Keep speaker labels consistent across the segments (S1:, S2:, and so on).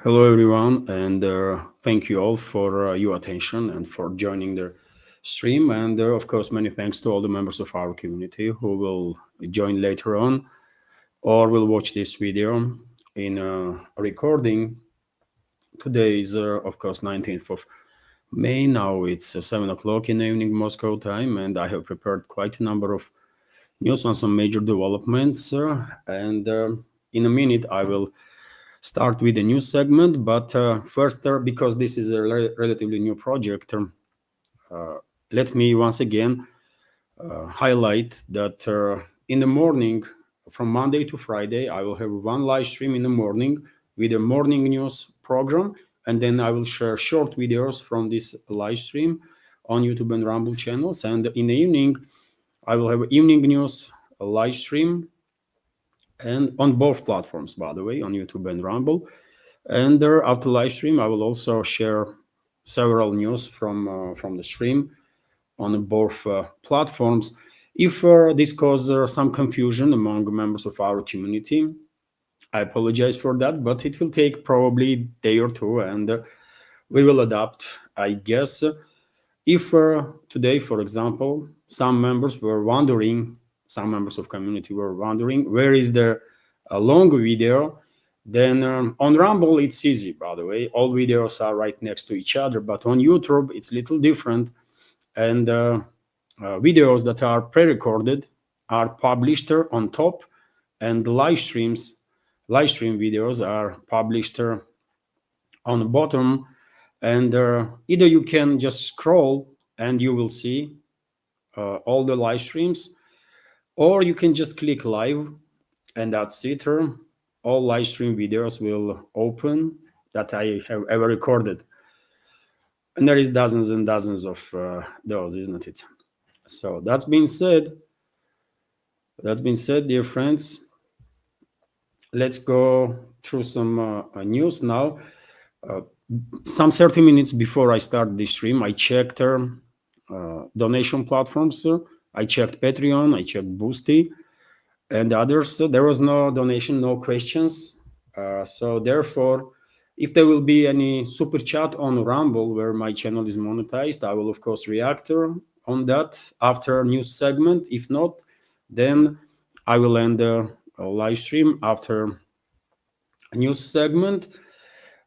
S1: Hello, everyone, and thank you all for your attention and for joining the stream. And of course, many thanks to all the members of our community who will join later on or will watch this video in a recording. Today is, of course, 19th of May. Now it's 7 o'clock in the evening Moscow time, and I have prepared quite a number of news on some major developments. And in a minute, I will start with the news segment. But first, because this is a relatively new project, let me once again highlight that in the morning, from Monday to Friday, I will have one live stream in the morning with a morning news program, and then I will share short videos from this live stream on YouTube and Rumble channels. And in the evening, I will have evening news live stream, and on both platforms, by the way, on YouTube and Rumble. And after live stream, I will also share several news from the stream on both platforms. If this causes some confusion among members of our community, I apologize for that, but it will take probably a day or two, and we will adapt, I guess. If today, for example, some members of community were wondering where is the long video, then on Rumble it's easy, by the way. All videos are right next to each other, but on YouTube it's a little different, and videos that are pre-recorded are published on top, and the live stream videos are published on the bottom. And either you can just scroll and you will see all the live streams, or you can just click live and that's it. All live stream videos will open that I have ever recorded. And there is dozens and dozens of those, isn't it? So that's been said, dear friends, let's go through some news now. Some 30 minutes before I start this stream, I checked donation platforms. I checked Patreon, I checked Boosty, and others. There was no donation, no questions. So therefore, if there will be any super chat on Rumble where my channel is monetized, I will of course react on that after news segment. If not, then I will end the live stream after news segment.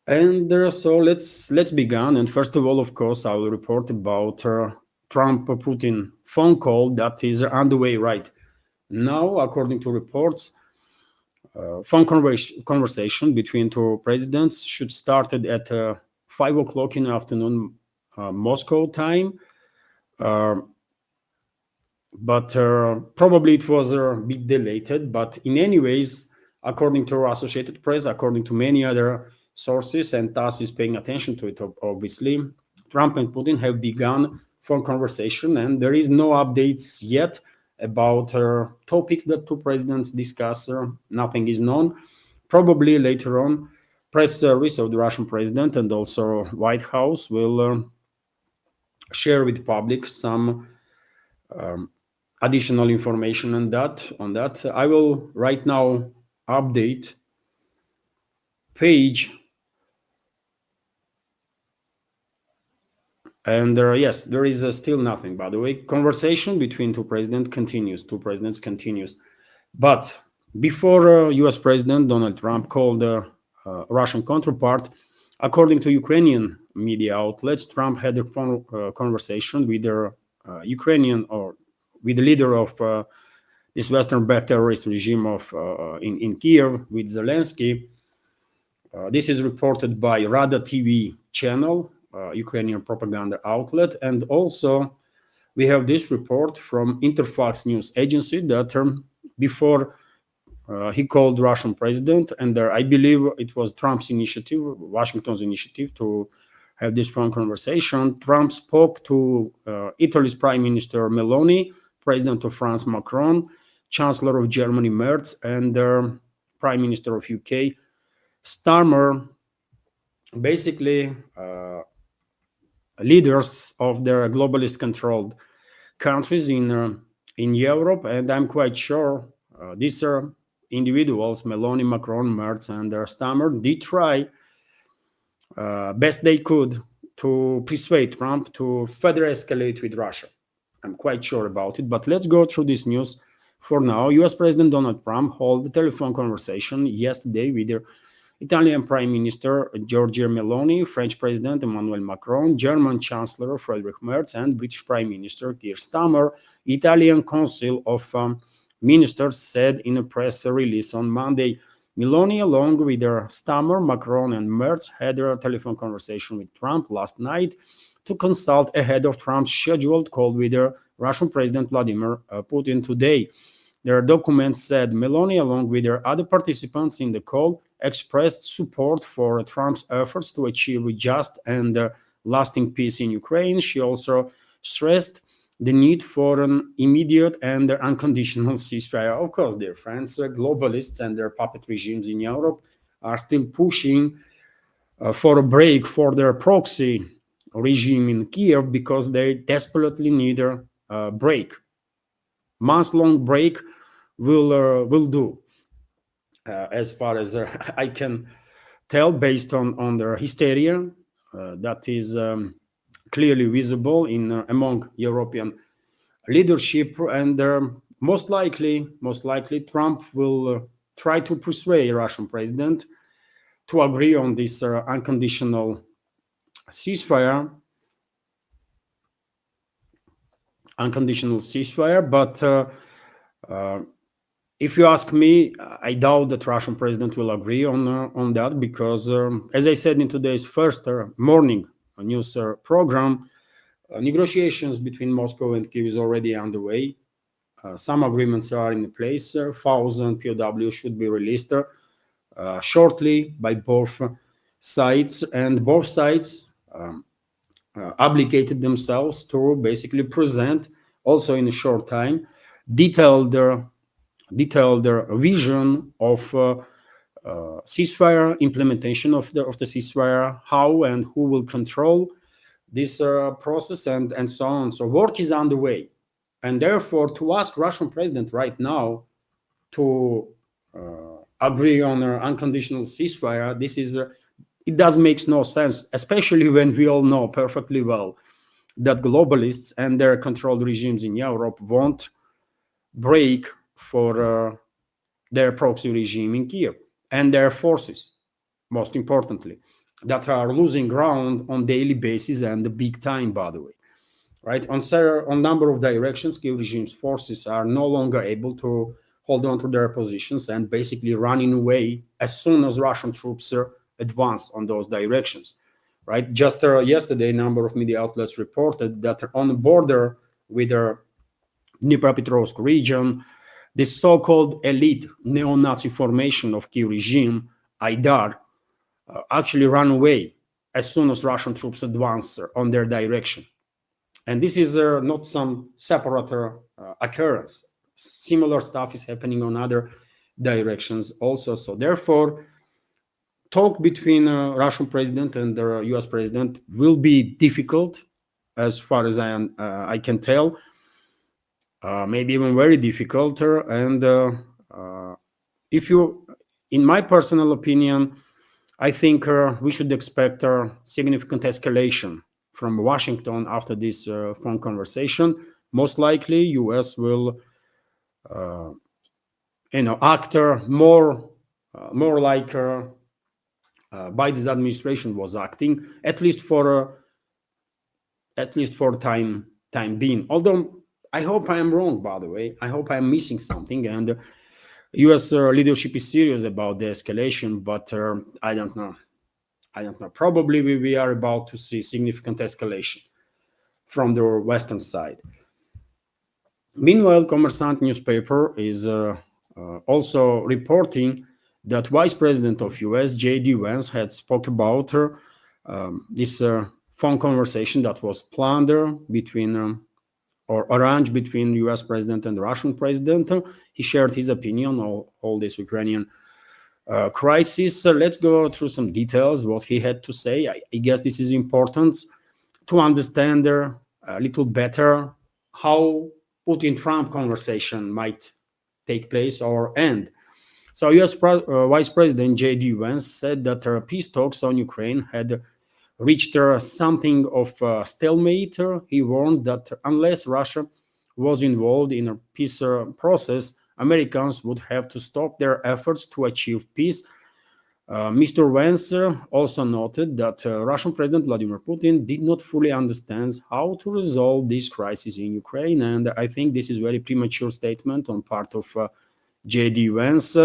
S1: And so let's begin. And first of all, of course, I will report about Trump-Putin phone call that is underway right now, according to reports. Phone conversation between two presidents should start at 5 o'clock in the afternoon Moscow time. But probably it was a bit delayed. But in any ways, according to Associated Press, according to many other sources, and TASS is paying attention to it, obviously, Trump and Putin have begun phone conversation, and there is no updates yet about topics that two presidents discuss. Nothing is known. Probably later on, press service of the Russian president and also White House will share with public some additional information on that. I will right now update page. And yes, there is still nothing, by the way. Conversation between two presidents continues. But before US President Donald Trump called Russian counterpart, according to Ukrainian media outlets, Trump had a phone conversation with the Ukrainian, or with the leader of this Western-backed terrorist regime in Kiev, with Zelensky. This is reported by Rada TV channel, Ukrainian propaganda outlet, and also we have this report from Interfax news agency that before he called Russian president, and I believe it was Trump's initiative, Washington's initiative, to have this phone conversation. Trump spoke to Italy's Prime Minister Meloni, President of France Macron, Chancellor of Germany Merz, and Prime Minister of UK Starmer, basically leaders of the globalist-controlled countries in Europe. And I'm quite sure these individuals, Meloni, Macron, Merz, and Starmer, did try best they could to persuade Trump to further escalate with Russia. I'm quite sure about it, but let's go through this news. For now, US President Donald Trump held a telephone conversation yesterday with the Italian Prime Minister Giorgia Meloni, French President Emmanuel Macron, German Chancellor Friedrich Merz, and British Prime Minister Keir Starmer. Italian Council of Ministers said in a press release on Monday. Meloni, along with Starmer, Macron, and Merz, had a telephone conversation with Trump last night to consult ahead of Trump's scheduled call with Russian President Vladimir Putin today. Their document said Meloni, along with their other participants in the call, expressed support for Trump's efforts to achieve just and lasting peace in Ukraine. She also stressed the need for an immediate and unconditional ceasefire. Of course, dear friends, globalists and their puppet regimes in Europe are still pushing for a break for their proxy regime in Kiev because they desperately need a break. Months-long break will do, as far as I can tell, based on their hysteria that is clearly visible in among European leadership, and most likely Trump will try to persuade Russian president to agree on this unconditional ceasefire. But if you ask me, I doubt that Russian president will agree on that because, as I said in today's first morning news program, negotiations between Moscow and Kyiv is already underway. Some agreements are in place. 1,000 POW should be released shortly by both sides, and both sides obligated themselves to basically present, also in a short time, detailed vision of ceasefire, implementation of the ceasefire, how and who will control this process, and so on. So work is underway, and therefore to ask Russian president right now to agree on an unconditional ceasefire, it does make no sense, especially when we all know perfectly well that globalists and their controlled regimes in Europe won't break for their proxy regime in Kiev and their forces, most importantly, that are losing ground on daily basis and the big time, by the way. Right? On number of directions, Kiev regime's forces are no longer able to hold on to their positions and basically running away as soon as Russian troops advance on those directions. Right? Just yesterday, a number of media outlets reported that on the border with the Dnipropetrovsk region, this so-called elite neo-Nazi formation of Kiev regime, Aidar, actually ran away as soon as Russian troops advance on their direction. And this is not some separate occurrence. Similar stuff is happening on other directions also. So therefore, talk between Russian president and the US president will be difficult, as far as I can tell, maybe even very difficult. And in my personal opinion, I think we should expect a significant escalation from Washington after this phone conversation. Most likely, US will, act more like Biden's administration was acting, at least for time being. Although I hope I am wrong, by the way. I hope I am missing something, and U.S. leadership is serious about the escalation, but I don't know. Probably we are about to see significant escalation from the Western side. Meanwhile, Kommersant newspaper is also reporting that Vice President of U.S. J.D. Vance had spoke about this phone conversation that was planned between or arranged between U.S. President and the Russian President. He shared his opinion on all this Ukrainian crisis. Let's go through some details, what he had to say. I guess this is important to understand a little better how Putin-Trump conversation might take place or end. So U.S. Vice President J.D. Vance said that peace talks on Ukraine had reached something of a stalemate. He warned that unless Russia was involved in a peace process, Americans would have to stop their efforts to achieve peace. Mr. Vance also noted that Russian President Vladimir Putin did not fully understand how to resolve this crisis in Ukraine, and I think this is a very premature statement on part of J.D. Vance.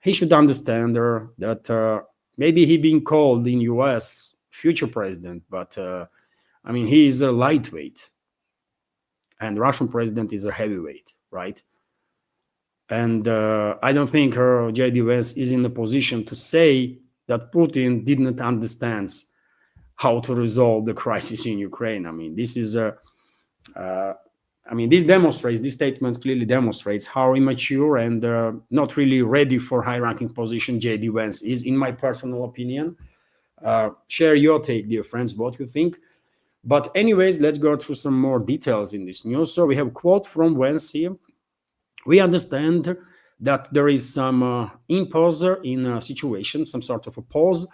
S1: He should understand that maybe he being called in U.S. future president, but I mean, he is a lightweight, and Russian president is a heavyweight, right? And I don't think J.D. Vance is in a position to say that Putin didn't understand how to resolve the crisis in Ukraine. I mean, this is this demonstrates, this statement clearly demonstrates how immature and not really ready for high-ranking position J.D. Vance is, in my personal opinion. Share your take, dear friends, what you think. But anyways, let's go through some more details in this news. So we have a quote from Vance here. We understand that there is some impause in a situation, some sort of a pause.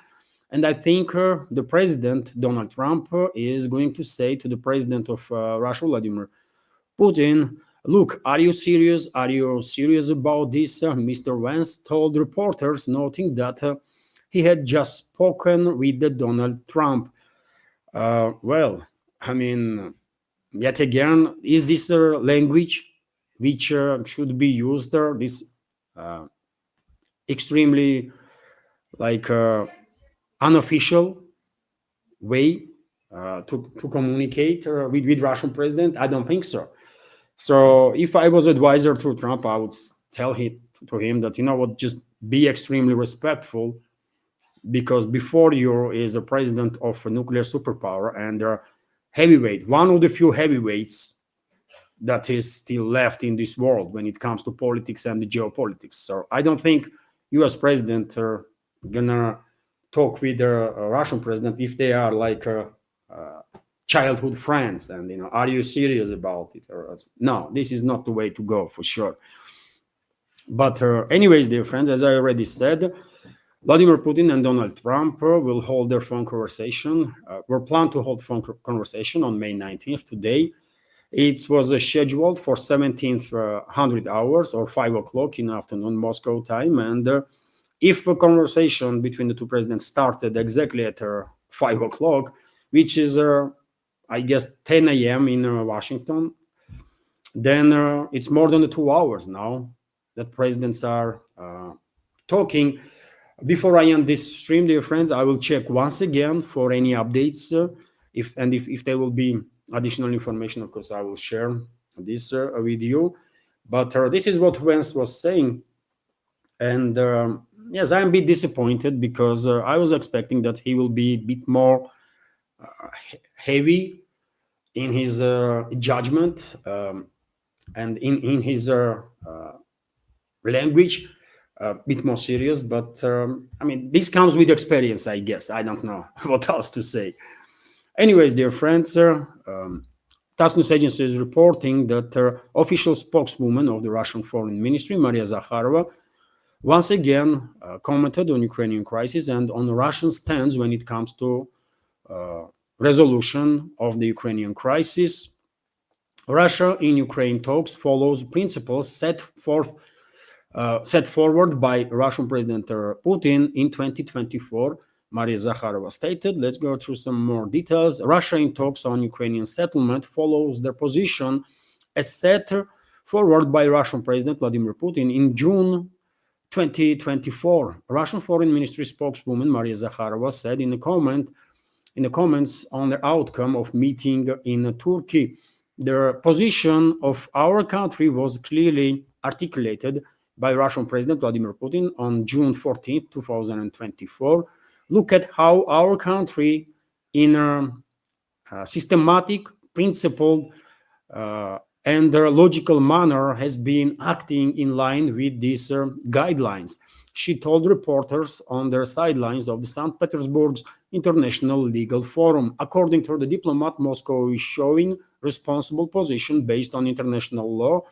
S1: And I think the president, Donald Trump, is going to say to the president of Russia, Vladimir Putin, look, are you serious? Are you serious about this? Mr. Vance told reporters, noting that he had just spoken with Donald Trump. Well, I mean, yet again, is this language which should be used there, this extremely unofficial way to communicate with Russian president? I don't think so. So if I was advisor to Trump, I would tell to him that, you know what, just be extremely respectful, because before you is a president of a nuclear superpower and heavyweight, one of the few heavyweights that is still left in this world when it comes to politics and the geopolitics. So I don't think U.S. president are gonna talk with the Russian president if they are like childhood friends and, you know, are you serious about it? Or no, this is not the way to go for sure. But anyways, dear friends, as I already said, Vladimir Putin and Donald Trump will hold their phone conversation. We're planned to hold phone conversation on May 19th today. It was scheduled for 1700 hours or 5 o'clock in the afternoon Moscow time. And if a conversation between the two presidents started exactly at 5 o'clock, which is, I guess, 10 a.m. in Washington, then it's more than 2 hours now that presidents are talking. Before I end this stream, dear friends, I will check once again for any updates. If there will be additional information, of course, I will share this with you. But this is what Vance was saying. And yes, I'm a bit disappointed because I was expecting that he will be a bit more heavy in his judgment and in his language, a bit more serious. But I mean, this comes with experience, I guess. I don't know what else to say. Anyways, dear friends, TASS News Agency is reporting that official spokeswoman of the Russian Foreign Ministry, Maria Zakharova, once again commented on Ukrainian crisis and on Russian stance when it comes to resolution of the Ukrainian crisis. Russia in Ukraine talks follows principles set forward by Russian President Putin in 2024. Maria Zakharova stated, let's go through some more details. Russia in talks on Ukrainian settlement follows their position as set forward by Russian President Vladimir Putin in June 2024. Russian Foreign Ministry spokeswoman Maria Zakharova said in the comments on the outcome of meeting in Turkey, the position of our country was clearly articulated by Russian President Vladimir Putin on June 14, 2024. Look at how our country, in a systematic, principled, and logical manner, has been acting in line with these guidelines, she told reporters on the sidelines of the St. Petersburg International Legal Forum. According to the diplomat, Moscow is showing responsible position based on international law,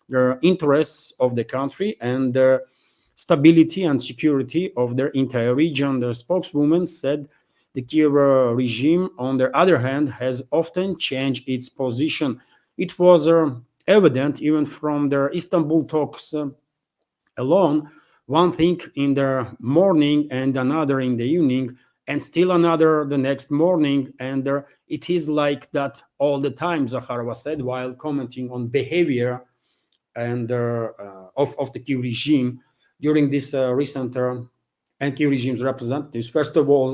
S1: the interests of the country, and the stability and security of their entire region. The spokeswoman said The Kiev regime, on the other hand, has often changed its position. It was evident even from their Istanbul talks alone, one thing in the morning and another in the evening, and still another the next morning. And it is like that all the time, Zakharova said while commenting on behavior and of the Kiev regime during this recent and Kiev regime's representatives. First of all,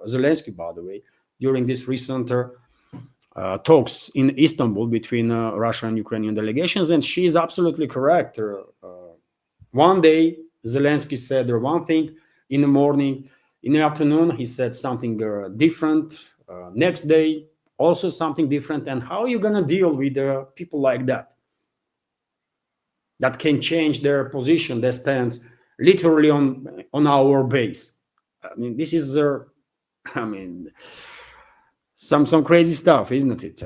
S1: Zelensky, by the way, during this recent talks in Istanbul between Russia and Ukrainian delegations, and she is absolutely correct. One day, Zelensky said one thing in the morning. In the afternoon, he said something different. Next day, also something different. And how are you going to deal with people like that? That can change their position, their stance, literally on our base. I mean, this is, some crazy stuff, isn't it?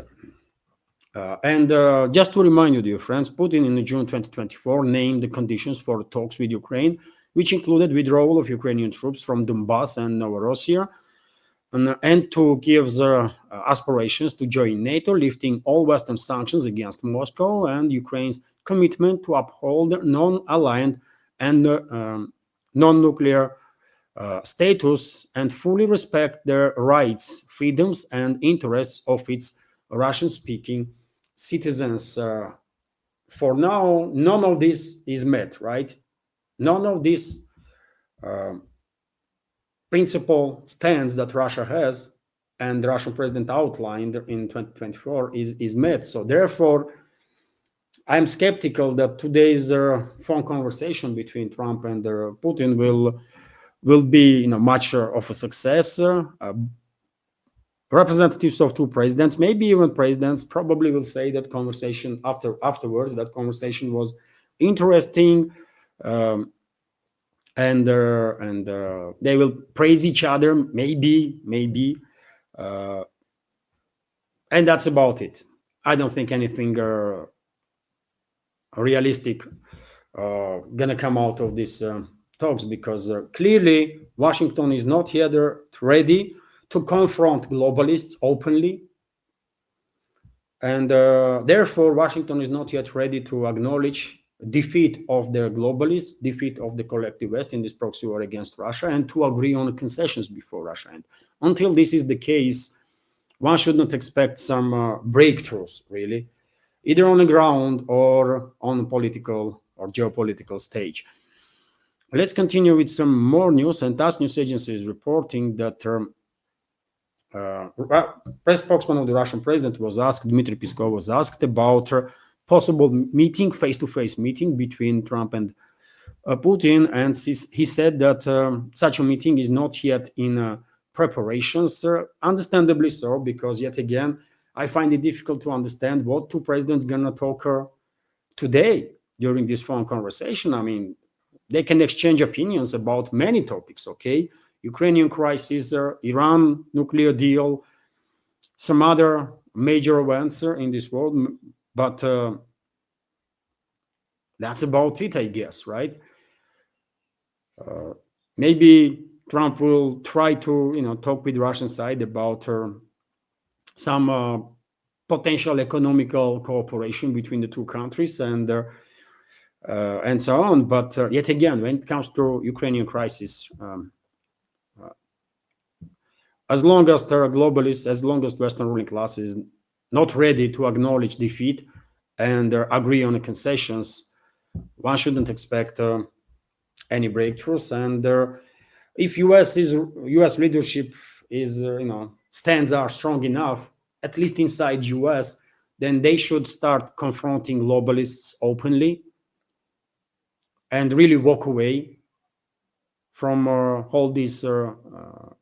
S1: And just to remind you, dear friends, Putin in June 2024 named the conditions for talks with Ukraine, which included withdrawal of Ukrainian troops from Donbass and Novorossiya, and to Kiev's aspirations to join NATO, lifting all Western sanctions against Moscow, and Ukraine's commitment to uphold non-aligned and non-nuclear status and fully respect the rights, freedoms, and interests of its Russian-speaking citizens. For now, none of this is met, right? None of this principal stance that Russia has and the Russian president outlined in 2024 is met. So therefore, I'm skeptical that today's phone conversation between Trump and Putin will be much of a success. Representatives of two presidents, maybe even presidents, probably will say that conversation afterwards, that conversation was interesting, and they will praise each other, maybe, and that's about it. I don't think anything realistic gonna come out of these talks, because clearly Washington is not yet ready to confront globalists openly, and therefore Washington is not yet ready to acknowledge defeat of the globalists, defeat of the collective West in this proxy war against Russia, and to agree on the concessions before Russia. And until this is the case, one should not expect some breakthroughs, really, either on the ground or on the political or geopolitical stage. Let's continue with some more news. And TASS news agency is reporting that press spokesman of the Russian president was asked, Dmitry Peskov was asked about possible meeting, face-to-face meeting between Trump and Putin, and he said that such a meeting is not yet in preparations, understandably so, because yet again, I find it difficult to understand what two presidents gonna talk today during this phone conversation. I mean, they can exchange opinions about many topics, okay? Ukrainian crisis, Iran nuclear deal, some other major events in this world, but that's about it, I guess, right? Maybe Trump will try to, talk with the Russian side about some potential economical cooperation between the two countries and so on. But yet again, when it comes to Ukrainian crisis, as long as there are globalists, as long as the Western ruling class is not ready to acknowledge defeat and agree on the concessions, one shouldn't expect any breakthroughs. And if U.S. leadership is, stands are strong enough, at least inside U.S., then they should start confronting globalists openly and really walk away from all this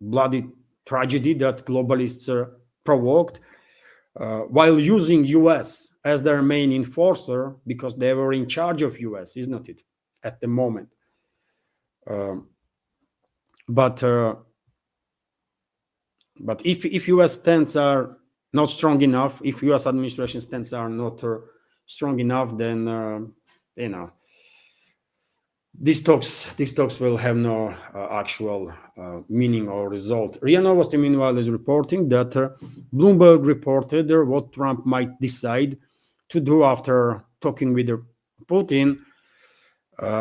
S1: bloody tragedy that globalists provoked, while using U.S. as their main enforcer, because they were in charge of U.S., isn't it, at the moment? But if U.S. stance are not strong enough, if U.S. administration stance are not strong enough, then these talks will have no actual meaning or result. RIA Novosti, meanwhile, is reporting that Bloomberg reported what Trump might decide to do after talking with Putin.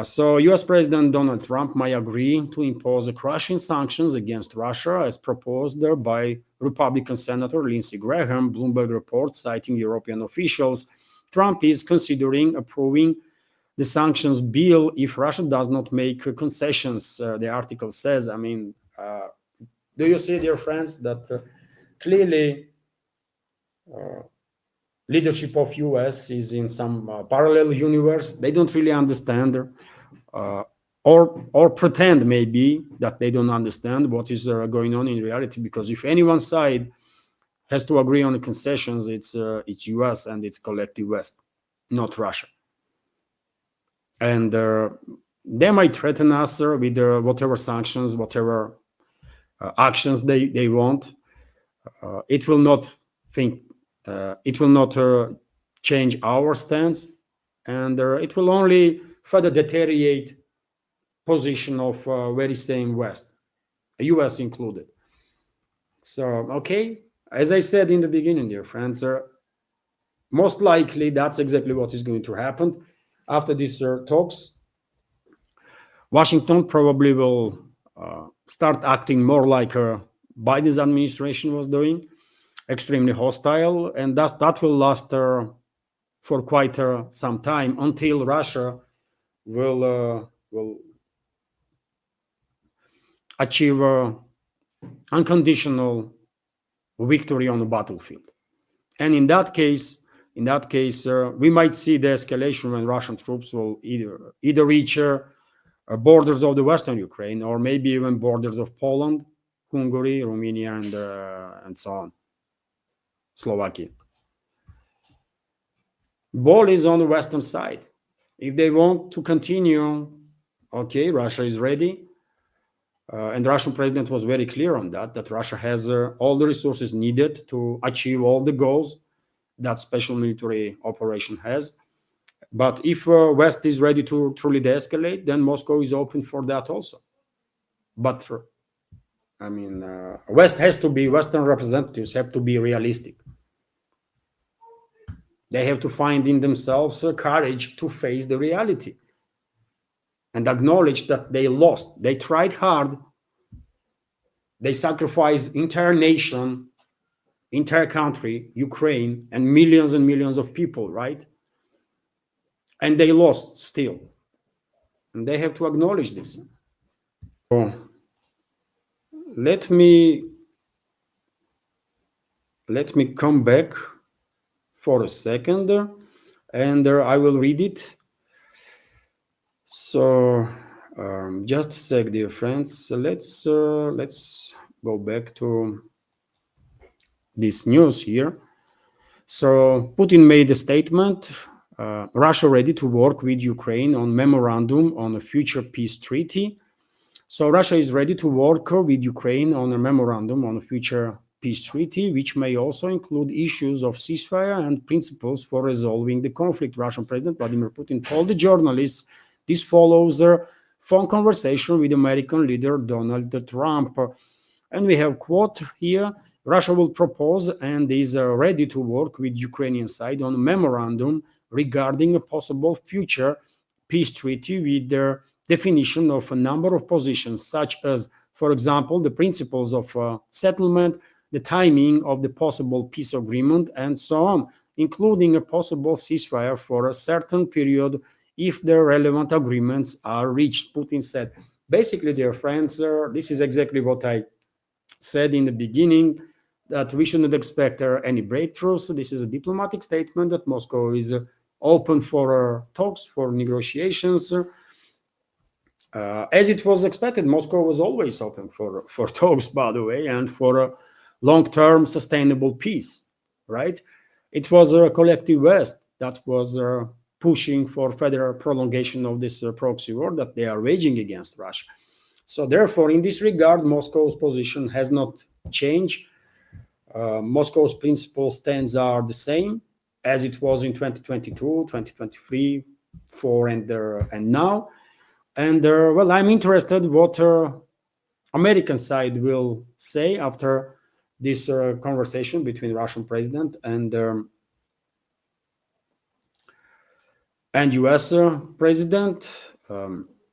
S1: So US President Donald Trump might agree to impose crushing sanctions against Russia as proposed by Republican Senator Lindsey Graham. Bloomberg reports, citing European officials, Trump is considering approving the sanctions bill if Russia does not make concessions, the article says. I mean, do you see, dear friends, that clearly leadership of US is in some parallel universe? They don't really understand or pretend maybe that they don't understand what is going on in reality, because if any one side has to agree on the concessions, it's US and it's collective West, not Russia. And they might threaten us with whatever sanctions, whatever actions they want. It will not change our stance, and it will only further deteriorate position of very same West, US included. So, okay, as I said in the beginning, dear friends, most likely that's exactly what is going to happen. After these talks, Washington probably will start acting more like Biden's administration was doing, extremely hostile, and that will last for quite some time until Russia will achieve unconditional victory on the battlefield. And in that case, we might see the escalation when Russian troops will either reach borders of the Western Ukraine, or maybe even borders of Poland, Hungary, Romania, and so on, Slovakia. Ball is on the Western side. If they want to continue, okay, Russia is ready. And the Russian president was very clear on that Russia has all the resources needed to achieve all the goals that special military operation has. But if West is ready to truly de-escalate, then Moscow is open for that also. But I mean, Western representatives have to be realistic. They have to find in themselves courage to face the reality and acknowledge that they lost. They tried hard. They sacrificed entire nation, entire country, Ukraine, and millions of people, right? And they lost still. And they have to acknowledge this. So let me come back for a second, and I will read it. So just a sec, dear friends. Let's go back to this news here. So Putin made a statement. Russia ready to work with Ukraine on memorandum on a future peace treaty. So Russia is ready to work with Ukraine on a memorandum on a future peace treaty, which may also include issues of ceasefire and principles for resolving the conflict. Russian President Vladimir Putin told the journalists this follows a phone conversation with American leader Donald Trump. And we have quote here, Russia will propose and is ready to work with Ukrainian side on a memorandum regarding a possible future peace treaty with their definition of a number of positions, such as, for example, the principles of settlement, the timing of the possible peace agreement, and so on, including a possible ceasefire for a certain period if the relevant agreements are reached, Putin said. Basically, dear friends, this is exactly what I said in the beginning, that we shouldn't expect any breakthroughs. This is a diplomatic statement that Moscow is open for talks, for negotiations. As it was expected, Moscow was always open for talks, by the way, and for a long-term sustainable peace, right? It was a collective West that was pushing for further prolongation of this proxy war that they are waging against Russia. So therefore, in this regard, Moscow's position has not changed. Moscow's principal stands are the same as it was in 2022, 2023, 4, and now. And well, I'm interested what American side will say after this conversation between Russian president and U.S. President.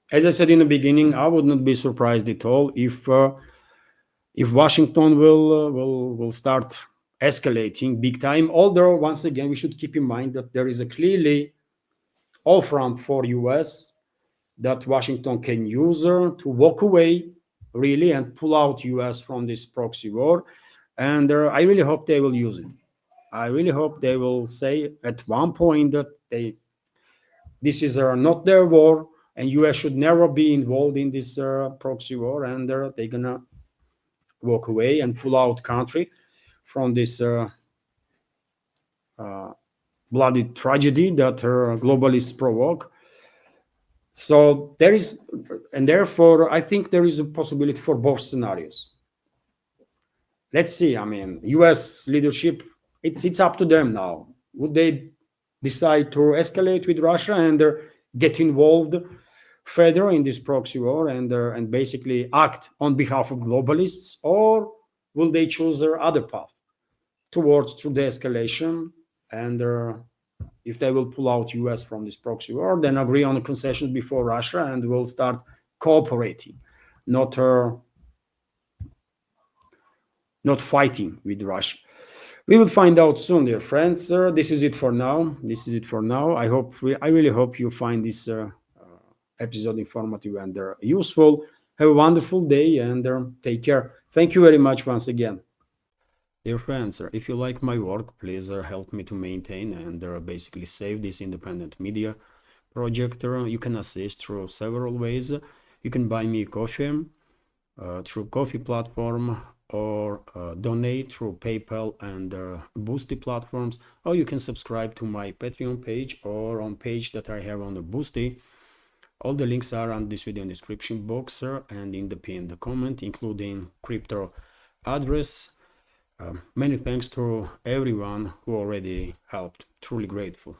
S1: As I said in the beginning, I would not be surprised at all if Washington will start escalating big time. Although once again, we should keep in mind that there is a clearly off ramp for U.S. that Washington can use to walk away really and pull out U.S. from this proxy war. And I really hope they will use it. I really hope they will say at one point that this is not their war and U.S. should never be involved in this proxy war, and they're gonna walk away and pull out country from this bloody tragedy that globalists provoke. So there is, and therefore I think there is a possibility for both scenarios. Let's see. I mean, U.S. leadership, it's up to them now. Would they decide to escalate with Russia and get involved further in this proxy war and basically act on behalf of globalists, or will they choose other path towards through the escalation and if they will pull out US from this proxy war, then agree on a concession before Russia and will start cooperating, not fighting with Russia. We will find out soon, dear friends. This is it for now. I really hope you find this episode informative and useful. Have a wonderful day and take care. Thank you very much once again. Dear friends, if you like my work, please help me to maintain and basically save this independent media project. You can assist through several ways. You can buy me coffee through coffee platform, or donate through PayPal and Boosty platforms, or you can subscribe to my Patreon page or on page that I have on the Boosty. All the links are on this video description box and in the pinned comment, including crypto address. Many thanks to everyone who already helped. Truly grateful.